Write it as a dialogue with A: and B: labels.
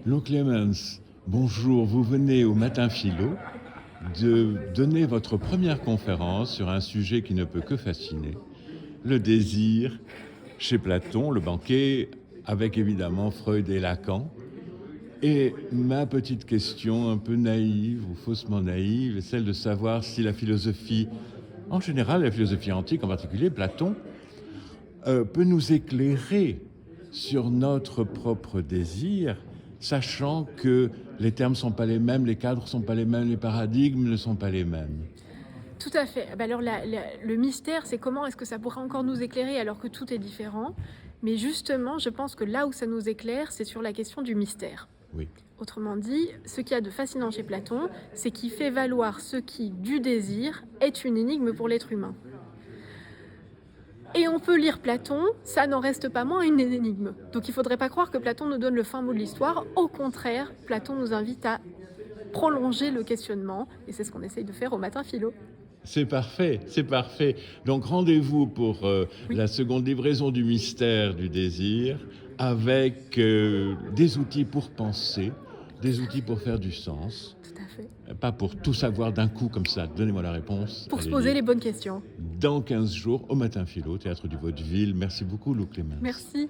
A: Lou Clemens, bonjour, vous venez au Matin Philo de donner votre première conférence sur un sujet qui ne peut que fasciner, le désir, chez Platon, le banquet, avec évidemment Freud et Lacan. Et ma petite question, un peu naïve ou faussement naïve, est celle de savoir si la philosophie, en général, la philosophie antique, en particulier Platon, peut nous éclairer sur notre propre désir, sachant que les termes ne sont pas les mêmes, les cadres ne sont pas les mêmes, les paradigmes ne sont pas les mêmes.
B: Tout à fait. Alors le mystère, c'est comment est-ce que ça pourrait encore nous éclairer alors que tout est différent. Mais justement, je pense que là où ça nous éclaire, c'est sur la question du mystère.
A: Oui.
B: Autrement dit, ce qu'il y a de fascinant chez Platon, c'est qu'il fait valoir ce qui, du désir, est une énigme pour l'être humain. Et on peut lire Platon, ça n'en reste pas moins une énigme. Donc il ne faudrait pas croire que Platon nous donne le fin mot de l'histoire. Au contraire, Platon nous invite à prolonger le questionnement, et c'est ce qu'on essaye de faire au Matin Philo.
A: C'est parfait, c'est parfait. Donc rendez-vous pour
B: Oui.
A: la seconde livraison du mystère du désir, avec des outils pour penser, des outils pour faire du sens.
B: Tout à fait.
A: Pas pour tout savoir d'un coup comme ça. Donnez-moi la réponse.
B: Pour se
A: Allez
B: poser
A: lire.
B: les bonnes questions.
A: Dans 15 jours, au Matin Philo, Théâtre du Vaudeville. Merci beaucoup, Lou Clemens.
B: Merci.